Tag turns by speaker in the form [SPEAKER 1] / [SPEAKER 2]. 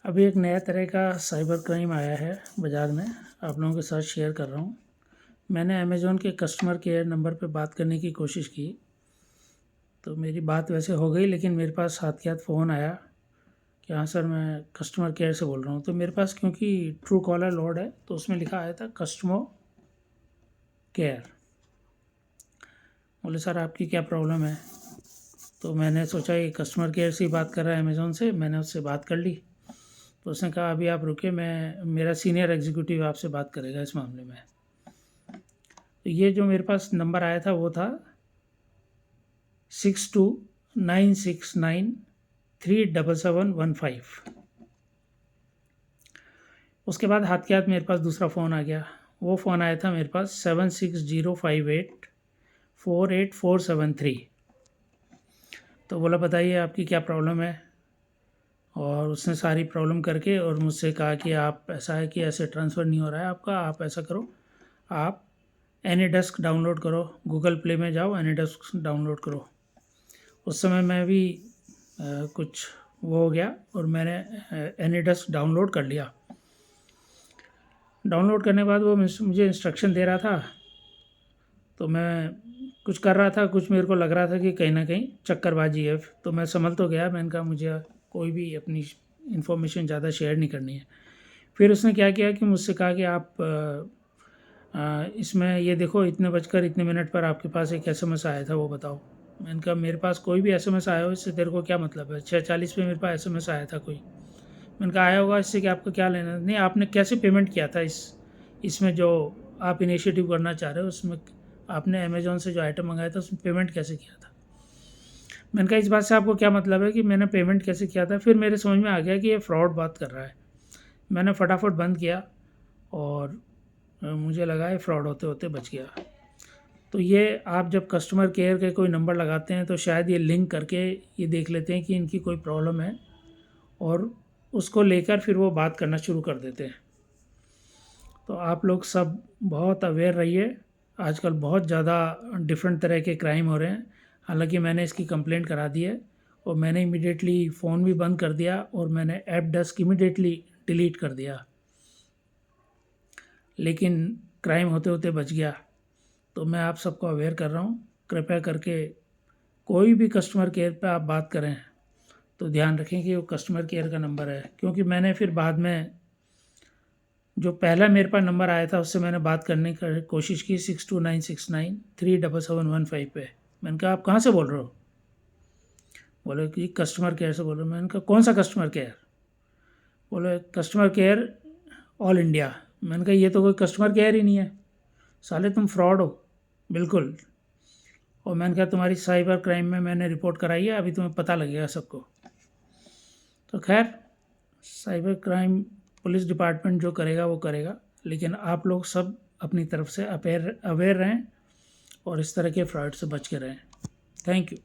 [SPEAKER 1] अभी एक नया तरह का साइबर क्राइम आया है बाज़ार में, आप लोगों के साथ शेयर कर रहा हूँ। मैंने अमेज़ॉन के कस्टमर केयर नंबर पे बात करने की कोशिश की, तो मेरी बात वैसे हो गई, लेकिन मेरे पास हाथ के हाथ फ़ोन आया कि हाँ सर, मैं कस्टमर केयर से बोल रहा हूँ। तो मेरे पास क्योंकि ट्रू कॉलर लोड है, तो उसमें लिखा आया था कस्टमर केयर। बोले सर आपकी क्या प्रॉब्लम है? तो मैंने सोचा ये कस्टमर केयर से ही बात कर रहा है अमेज़ॉन से। मैंने उससे बात कर ली, तो उसने कहा अभी आप रुकिए, मेरा सीनियर एग्जीक्यूटिव आपसे बात करेगा इस मामले में। तो ये जो मेरे पास नंबर आया था वो था 6296937715। उसके बाद हाथ के हाथ मेरे पास दूसरा फ़ोन आ गया। वो फ़ोन आया था मेरे पास 7605848473। तो बोला बताइए आपकी क्या प्रॉब्लम है, और उसने सारी प्रॉब्लम करके और मुझसे कहा कि आप ऐसा है कि ऐसे ट्रांसफ़र नहीं हो रहा है आपका, आप ऐसा करो, आप एनीडेस्क डाउनलोड करो, गूगल प्ले में जाओ, एनीडेस्क डाउनलोड करो। उस समय मैं भी कुछ वो हो गया और मैंने एनीडेस्क डाउनलोड कर लिया। डाउनलोड करने के बाद वो मुझे इंस्ट्रक्शन दे रहा था, तो मैं कुछ कर रहा था, कुछ मेरे को लग रहा था कि कहीं ना कहीं चक्करबाजी है। तो मैं संभल तो गया, मैंने कहा मुझे कोई भी अपनी इन्फॉर्मेशन ज़्यादा शेयर नहीं करनी है। फिर उसने क्या किया कि मुझसे कहा कि आप इसमें ये देखो, इतने बजकर इतने मिनट पर आपके पास एक एसएमएस आया था, वो बताओ। मैंने कहा मेरे पास कोई भी एसएमएस आया हो इससे तेरे को क्या मतलब है? 6:40 पे मेरे पास एसएमएस आया था कोई। मैंने कहा आया होगा, इससे कि आपको क्या लेना? नहीं, आपने कैसे पेमेंट किया था इसमें जो आप इनिशिएटिव करना चाह रहे हो, उसमें आपने अमेज़ॉन से जो आइटम मंगाया था उसमें पेमेंट कैसे किया था? मैंने कहा इस बात से आपको क्या मतलब है कि मैंने पेमेंट कैसे किया था? फिर मेरे समझ में आ गया कि ये फ्रॉड बात कर रहा है। मैंने फटाफट बंद किया और मुझे लगा ये फ्रॉड होते होते बच गया। तो ये आप जब कस्टमर केयर के कोई नंबर लगाते हैं तो शायद ये लिंक करके ये देख लेते हैं कि इनकी कोई प्रॉब्लम है, और उसको लेकर फिर वो बात करना शुरू कर देते हैं। तो आप लोग सब बहुत अवेयर रहिए। आजकल बहुत ज़्यादा डिफरेंट तरह के क्राइम हो रहे हैं। हालांकि मैंने इसकी कंप्लेंट करा दी है, और मैंने इमीडिएटली फ़ोन भी बंद कर दिया, और मैंने ऐप डेस्क इमीडिएटली डिलीट कर दिया, लेकिन क्राइम होते होते बच गया। तो मैं आप सबको अवेयर कर रहा हूँ, कृपया करके कोई भी कस्टमर केयर पे आप बात करें तो ध्यान रखें कि वो कस्टमर केयर का नंबर है। क्योंकि मैंने फिर बाद में जो पहला मेरे पास नंबर आया था उससे मैंने बात करने की कोशिश की, 6296937715 पे। मैंने कहा आप कहाँ से बोल रहे हो? बोले कि कस्टमर केयर से बोल रहे हो। मैंने कहा कौन सा कस्टमर केयर? बोले कस्टमर केयर ऑल इंडिया। मैंने कहा ये तो कोई कस्टमर केयर ही नहीं है, साले तुम फ्रॉड हो बिल्कुल। और मैंने कहा तुम्हारी साइबर क्राइम में मैंने रिपोर्ट कराई है, अभी तुम्हें पता लगेगा सबको। तो खैर, साइबर क्राइम पुलिस डिपार्टमेंट जो करेगा वो करेगा, लेकिन आप लोग सब अपनी तरफ से अवेयर रहें और इस तरह के फ्रॉड से बच के रहें। Thank you.